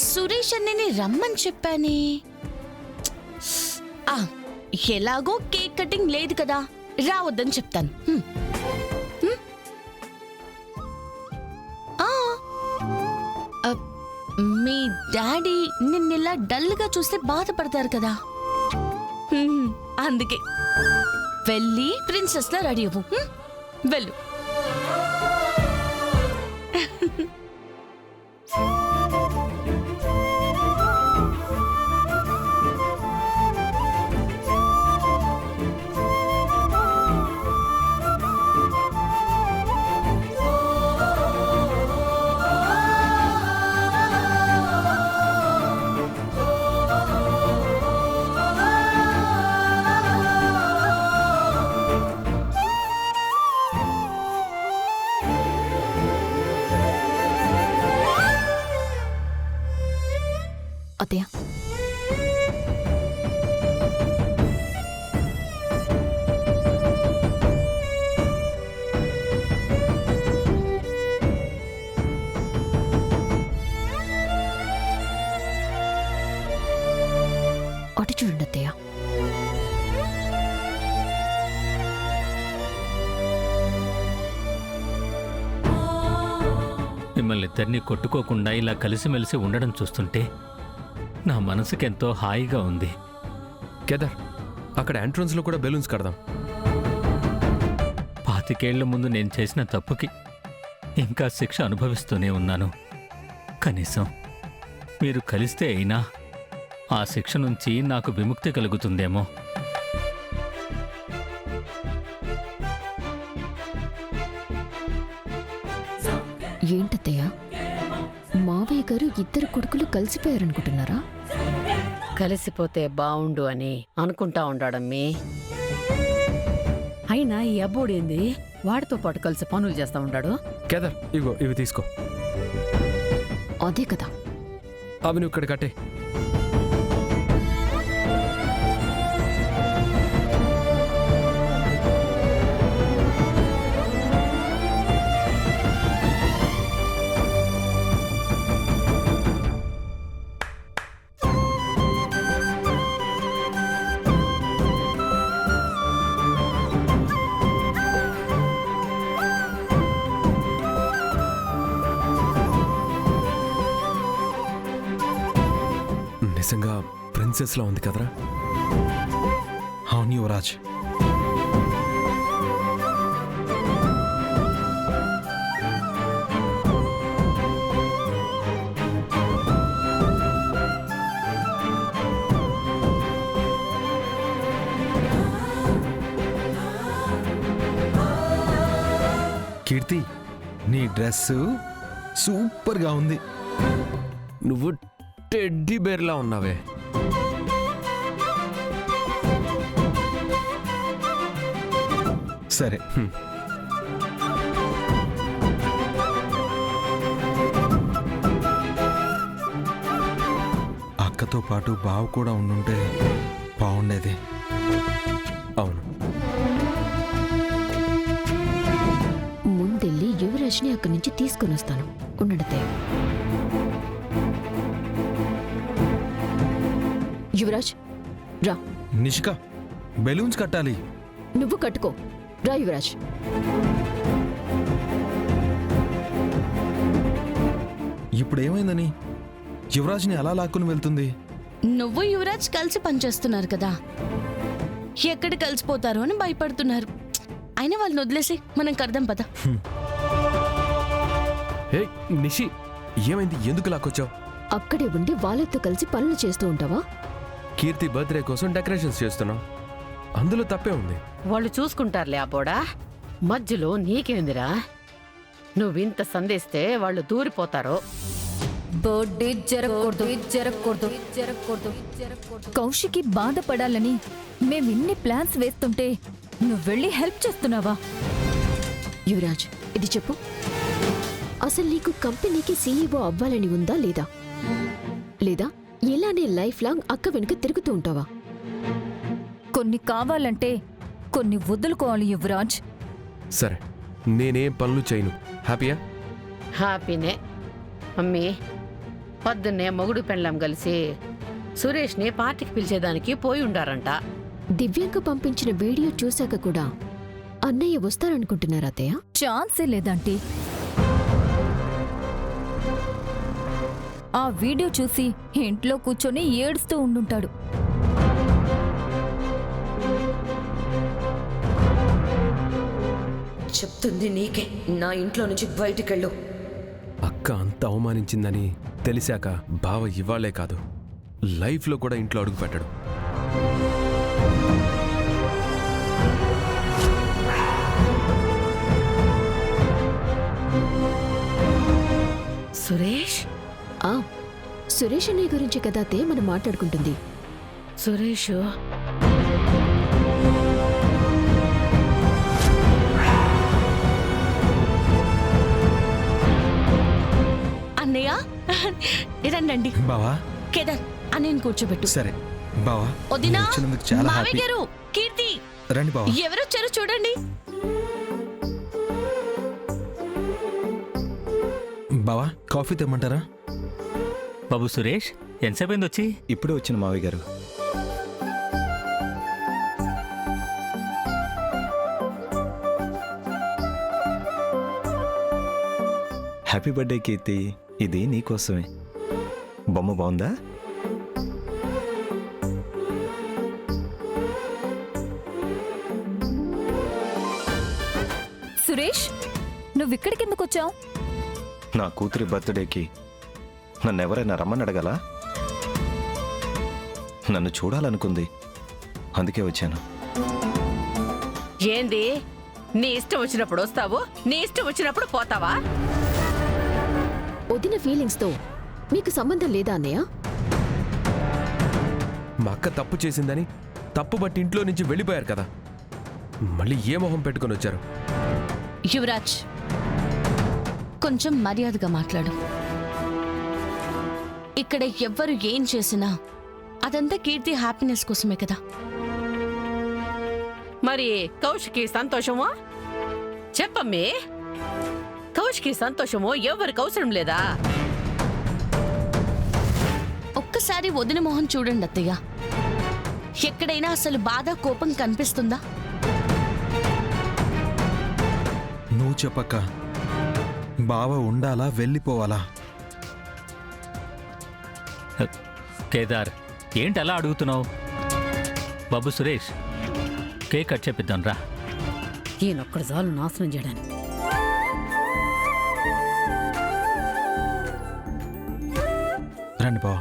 సురేష్ అన్నని రమ్మని చెప్పానే. ఎలాగో కేక్ కటింగ్ లేదు కదా, రావద్దని చెప్తాను. మీ డాడీ నిన్నెలా డల్గా చూస్తే బాధపడతారు కదా, అందుకే వెళ్ళి ప్రిన్సెస్ లా రెడీ అవ్వు. వెళ్ళు. అత్తయ్య, అటు చూడండి అత్తయ్య. మిమ్మల్ని ఇద్దరినీ కొట్టుకోకుండా ఇలా కలిసిమెలిసి ఉండడం చూస్తుంటే నా మనసుకెంతో హాయిగా ఉంది. కేదార్, అక్కడ ఎంట్రన్స్ లో కూడా బెలూన్స్ కడదాం. 25 ఏళ్ల ముందు నేను చేసిన తప్పుకి ఇంకా శిక్ష అనుభవిస్తూనే ఉన్నాను. కనీసం మీరు కలిస్తే అయినా ఆ శిక్ష నుంచి నాకు విముక్తి కలుగుతుందేమో. ఏంటత్తయ్య, మావయ్య గారు ఇద్దరు కొడుకులు కలిసిపోయారనుకుంటున్నారా? కలిసిపోతే బావుండు అని అనుకుంటా ఉండాడమ్మీ. అయినా ఈ అబ్బోడేంది వాడితో పాటు కలిసి పనులు చేస్తా ఉంటాడు. కేదార్, ఇగో ఇవి తీసుకో. అదే కదా, అవి నువ్వు ఇక్కడ కట్టే. నిజంగా ప్రిన్సెస్ లా ఉంది కదరా? అవును యువరాజ్. కీర్తి, నీ డ్రెస్ సూపర్గా ఉంది. నువ్వు టెడ్డీ బేర్లా ఉన్నావే. సరే, అక్కతో పాటు బావ కూడా ఉండుంటే బాగుండేది. అవును, ముందెళ్ళి యువరాజ్ని అక్కడి నుంచి తీసుకుని వస్తాను. ఉండడతే. యువరాజ్ రా. నిషిక, బెలూన్స్ కట్టాలి. నువ్వు కట్టుకో. రా యువరాజ్. ఇప్పుడు ఏమైందని యువరాజ్ని అలా లాక్కుని వెళ్తుంది? నువ్వు యువరాజ్ కలిసి పనిచేస్తున్నారు కదా, ఎక్కడ కలిసిపోతారో అని భయపడుతున్నారు. అయినా వాళ్ళని వదిలేసి మనం కడదాం పద. హే నిషి, ఏమైంది? ఎందుకు లాక్కొచ్చావు? అక్కడే ఉండి వాళ్ళతో కలిసి పనులు చేస్తూ ఉంటావా? కీర్తి బర్త్డే కోసం డెకరేషన్స్ చేస్తున్నాం, అందులో తప్పే ఉంది. వాళ్ళు చూసుకుంటారులే అబ్బోడా, మధ్యలో నీకేందిరా? నువ్వింత సందేస్తే వాళ్ళు దూరిపోతారు. కౌశికి బాధపడాలని మేమిన్ని ప్లాన్స్ వేస్తుంటే నువ్వు వెళ్ళి హెల్ప్ చేస్తున్నావా? యువరాజ్, ఇది చెప్పు, అసలు నీకు కంపెనీకి సీఈఓ అవ్వాలని ఉందా లేదా? లేదా ఇలానే లైఫ్ లాంగ్ అక్క వెనుక తిరుగుతూ ఉంటావా? కొన్ని కావాలంటే కొన్ని వదులుకోవాలి యువరాజ్. సరే, నేనేం పనులు చేయను. హ్యాపీయా? హ్యాపీనే. అమ్మీ, పొద్దున్నే మొగుడు పెళ్ళాం కలిసి సురేష్ని పార్టీకి పిలిచేదానికి పోయి ఉండారంట. దివ్యాంక పంపించిన వీడియో చూశాక కూడా అన్నయ్య వస్తారనుకుంటున్నారా అత్తయ్య? ఛాన్సే లేదంటీ. ఆ వీడియో చూసి ఇంట్లో కూర్చొని ఏడుస్తూ ఉండుంటాడు. చెప్తుంది నీకే. నా ఇంట్లో నుంచి బయటికెళ్ళు. అక్క అంత అవమానించిందని తెలిసాక బావ ఇవ్వాలే కాదు, లైఫ్లో కూడా ఇంట్లో అడుగు పెట్టడు. సురేష్ ఆ సురేష్ అన్నయ్య గురించి కదా అత్తయ్య మనం మాట్లాడుకుంటుంది. సురేష్ అన్నయ్య రండి. బావా కేదార్ అన్నయ్యని కూర్చోబెట్టు. సరే బావా, వదినా, మీరు వచ్చినందుకు చాలా మావయ్య హ్యాపీ. గారు, కీర్తి రండి బావా. ఎవరొచ్చారో చూడండి. బావా కాఫీ తెమ్మంటారా? బాబు సురేష్, ఎంతసేపు వచ్చి? ఇప్పుడే వచ్చిన మావయ్య గారు. హ్యాపీ బర్త్డే కీర్తి, ఇది నీకోసమే. బొమ్మ బాగుందా? సురేష్, నువ్విక్కడికెందుకొచ్చావు? నా కూతురి బర్త్డేకి నన్ను ఎవరైనా రమ్మని అడగలా? నన్ను చూడాలనుకుంది, అందుకే వచ్చాను. ఏంది? నీ ఇష్టం వచ్చినప్పుడు వస్తావు, నీ ఇష్టం వచ్చినప్పుడు పోతావా? వదిన ఫీలింగ్స్తో మీకు సంబంధం లేదా అన్నయ్య? మా అక్క తప్పు చేసిందని తప్పు బట్టి ఇంట్లో నుంచి వెళ్ళిపోయారు కదా, మళ్ళీ ఏ మొహం పెట్టుకొని వచ్చారు? యువరాజ్, కొంచెం మర్యాదగా మాట్లాడు. ఇక్కడ ఎవ్వరు ఏం చేసినా అదంతా కీర్తి హ్యాపీనెస్ కోసమే కదా. మరి కౌశికి సంతోషమో చెప్పమ్మే. కౌశికి సంతోషమో ఎవరికి అవసరం లేదా? ఒక్కసారి వదిన మొహం చూడండి అత్తయ్య. ఎక్కడైనా అసలు బాధ, కోపం కనిపిస్తుందా? నువ్వు చెప్పక్క, బావ ఉండాలా వెళ్ళిపోవాలా? కేదార్, ఏంటి అలా అడుగుతున్నావు? బాబు సురేష్, కేక్ కట్ చేపిద్దాం రా. ఈయనొక్కడు చాలు నాశనం చేయడానికి. రండి బావ.